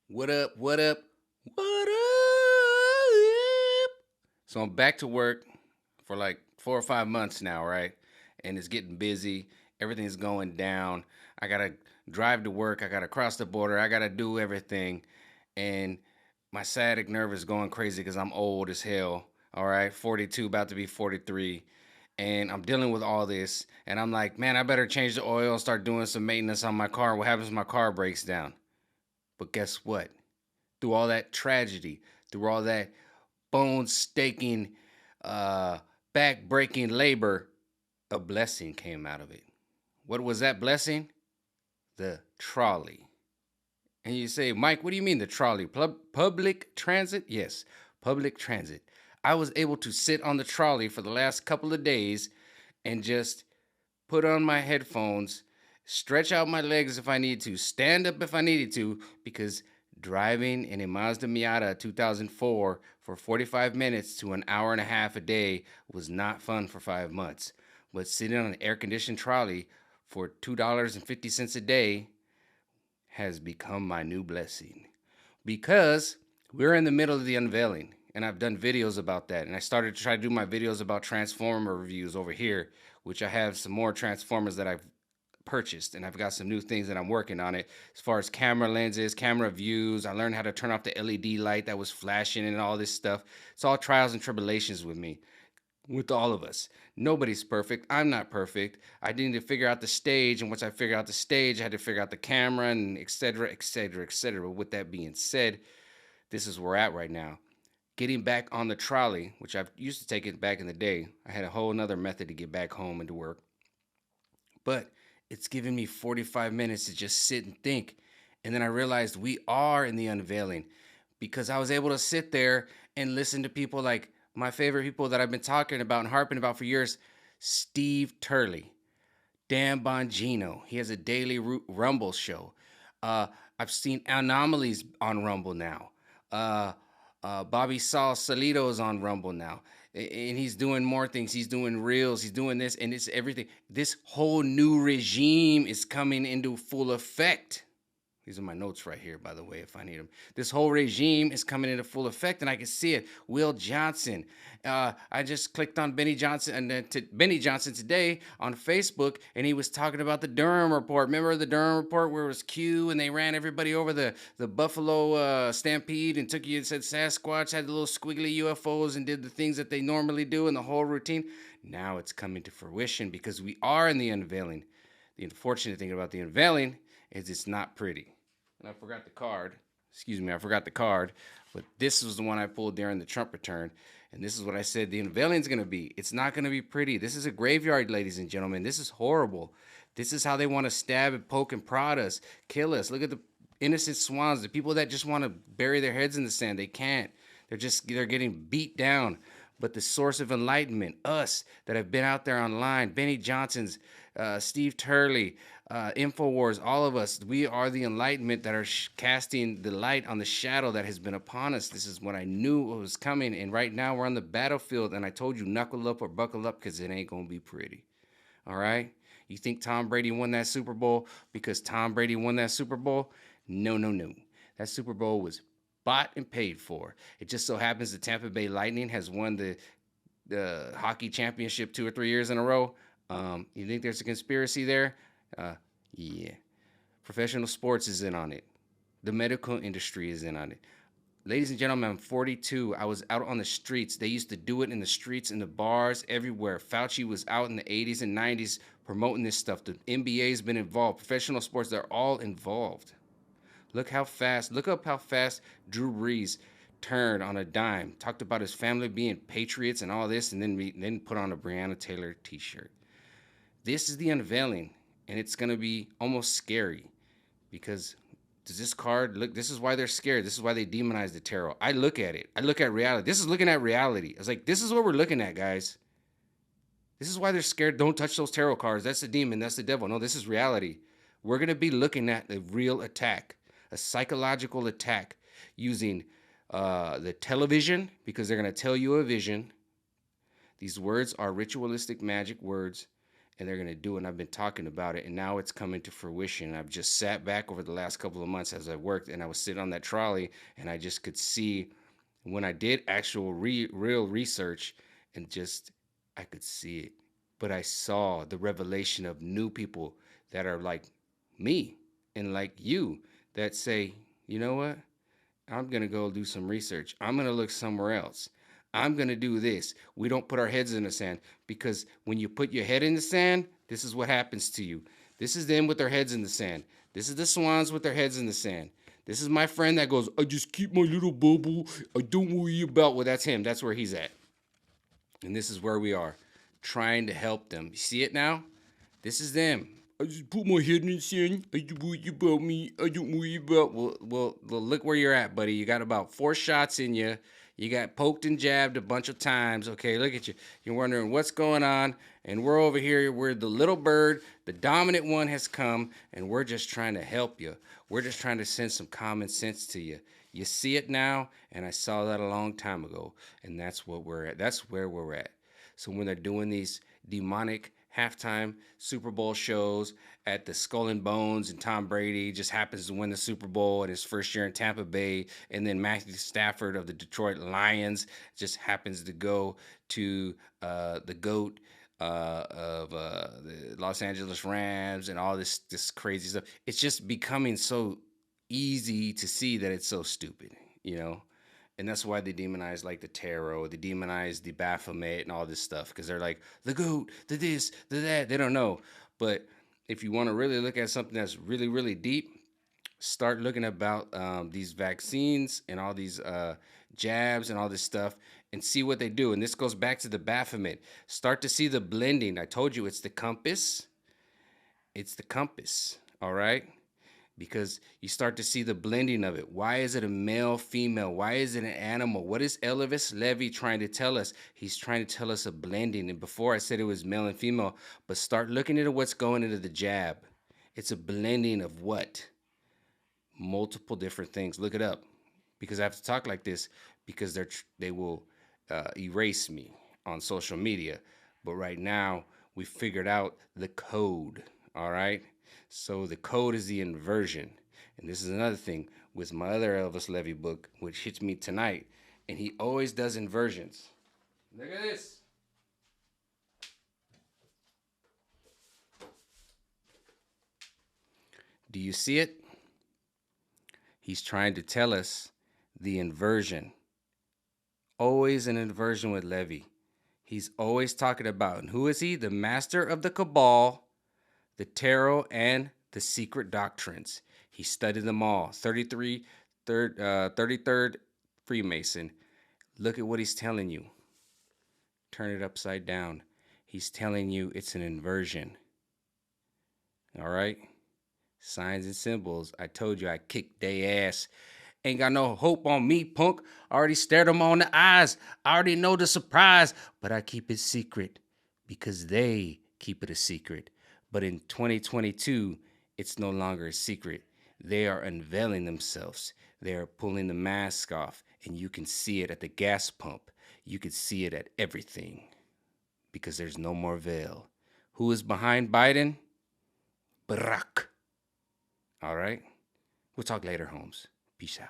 What up? What up? What up? So I'm back to work for like 4 or 5 months now, right? And it's getting busy. Everything's going down. I gotta drive to work. I gotta cross the border. I gotta do everything. And my sciatic nerve is going crazy because I'm old as hell. All right, 42, about to be 43. And I'm dealing with all this. And I'm like, man, I better change the oil and start doing some maintenance on my car. What happens if my car breaks down? But guess what? Through all that tragedy, through all that bone staking, uh, back breaking labor, a blessing came out of it. What was that blessing? The trolley. And you say, Mike, what do you mean the trolley? Public transit? Yes, public transit. I was able to sit on the trolley for the last couple of days and just put on my headphones, stretch out my legs if I need to, stand up if I needed to, because driving in a Mazda Miata 2004 for 45 minutes to an hour and a half a day was not fun for 5 months. But sitting on an air conditioned trolley for $2.50 a day has become my new blessing. Because we're in the middle of the unveiling, and I've done videos about that. And I started to try to do my videos about Transformer reviews over here, which I have some more Transformers that I've purchased, and I've got some new things that I'm working on it as far as camera lenses, camera views. I learned how to turn off the LED light that was flashing and all this stuff. It's all trials and tribulations with me, with all of us. Nobody's perfect. I'm not perfect. I needed to figure out the stage, and once I figured out the stage, I had to figure out the camera and et cetera, et cetera, et cetera. With that being said, this is where we're at right now. Getting back on the trolley, which I used to take it back in the day. I had a whole another method to get back home and to work. But it's given me 45 minutes to just sit and think. And then I realized we are in the unveiling because I was able to sit there and listen to people like my favorite people that I've been talking about and harping about for years, Steve Turley, Dan Bongino. He has a daily Rumble show. I've seen Anomalies on Rumble now. Uh, Bobby Salido is on Rumble now, and he's doing more things. He's doing reels. He's doing this, and it's everything. This whole new regime is coming into full effect. These are my notes right here, by the way, if I need them. This whole regime is coming into full effect, and I can see it. Will Johnson. I just clicked on Benny Johnson and Benny Johnson today on Facebook, and he was talking about the Durham report. Remember the Durham report where it was Q and they ran everybody over the Buffalo Stampede and took you and said Sasquatch had the little squiggly UFOs and did the things that they normally do in the whole routine. Now it's coming to fruition because we are in the unveiling. The unfortunate thing about the unveiling is it's not pretty. And I forgot the card. Excuse me, I forgot the card. But this was the one I pulled during the Trump return. And this is what I said the unveiling is going to be. It's not going to be pretty. This is a graveyard, ladies and gentlemen. This is horrible. This is how they want to stab and poke and prod us, kill us. Look at the innocent swans, the people that just want to bury their heads in the sand. They can't. They're getting beat down. But the source of enlightenment, us that have been out there online, Benny Johnson's, Steve Turley, InfoWars, all of us, we are the enlightenment that are casting the light on the shadow that has been upon us. This is what I knew was coming. And right now we're on the battlefield. And I told you, knuckle up or buckle up because it ain't going to be pretty. All right? You think Tom Brady won that Super Bowl because Tom Brady won that Super Bowl? No, no, no. That Super Bowl was bought and paid for. It just so happens the Tampa Bay Lightning has won the hockey championship 2 or 3 years in a row. You think there's a conspiracy there? Yeah. Professional sports is in on it. The medical industry is in on it. Ladies and gentlemen, I'm 42. I was out on the streets. They used to do it in the streets, in the bars, everywhere. Fauci was out in the 80s and 90s promoting this stuff. The NBA's been involved. Professional sports, they're all involved. Look up how fast Drew Brees turned on a dime. Talked about his family being patriots and all this, and then put on a Breonna Taylor t-shirt. This is the unveiling, and it's going to be almost scary because does this card look? This is why they're scared. This is why they demonize the tarot. I look at it. I look at reality. This is looking at reality. I was like, this is what we're looking at, guys. This is why they're scared. Don't touch those tarot cards. That's the demon. That's the devil. No, this is reality. We're going to be looking at the real attack, a psychological attack using the television because they're going to tell you a vision. These words are ritualistic magic words. and they're going to do it. And I've been talking about it, and now it's coming to fruition. I've just sat back over the last couple of months as I worked, and I was sitting on that trolley, and I just could see when I did actual real research, and just I could see it. But I saw the revelation of new people that are like me and like you that say, you know what? I'm going to go do some research. I'm going to look somewhere else. I'm going to do this. We don't put our heads in the sand, because when you put your head in the sand, this is what happens to you. This is them with their heads in the sand. This is the swans with their heads in the sand. This is my friend that goes, I just keep my little bubble. I don't worry about. Well, that's him. That's where he's at. And this is where we are, trying to help them. You see it now? This is them. I just put my head in the sand. I don't worry about me. I don't worry about. Well, look where you're at, buddy. You got about 4 shots in you. You got poked and jabbed a bunch of times. Okay, look at you. You're wondering what's going on. And we're over here. We're the little bird. The dominant one has come, and we're just trying to help you. We're just trying to send some common sense to you. You see it now, and I saw that a long time ago. And that's what we're at. That's where we're at. So when they're doing these demonic halftime Super Bowl shows at the Skull and Bones, and Tom Brady just happens to win the Super Bowl in his first year in Tampa Bay, and then Matthew Stafford of the Detroit Lions just happens to go to the GOAT of the Los Angeles Rams, and all this crazy stuff. It's just becoming so easy to see that it's so stupid, you know? And that's why they demonize like the tarot, they demonize the Baphomet and all this stuff, because they're like the goat, the this, the that. They don't know. But if you want to really look at something that's really, really deep, start looking about these vaccines and all these jabs and all this stuff, and see what they do. And this goes back to the Baphomet. Start to see the blending. I told you it's the compass. It's the compass. All right. Because you start to see the blending of it. Why is it a male, female? Why is it an animal? What is Elvis Levy trying to tell us? He's trying to tell us a blending. And before I said it was male and female, but start looking at what's going into the jab. It's a blending of what? Multiple different things. Look it up, because I have to talk like this, because they will erase me on social media. But right now, we figured out the code. All right. So the code is the inversion. And this is another thing with my other Elvis Levy book, which hits me tonight. And he always does inversions. Look at this. Do you see it? He's trying to tell us the inversion. Always an inversion with Levy. He's always talking about, and who is he? The master of the Cabal, the tarot, and the secret doctrines. He studied them all. 33rd Freemason. Look at what he's telling you. Turn it upside down. He's telling you it's an inversion. All right? Signs and symbols. I told you I kicked they ass. Ain't got no hope on me, punk. I already stared them on the eyes. I already know the surprise, but I keep it secret because they keep it a secret. But in 2022, it's no longer a secret. They are unveiling themselves. They are pulling the mask off, and you can see it at the gas pump. You can see it at everything, because there's no more veil. Who is behind Biden? Barack. All right? We'll talk later, Holmes. Peace out.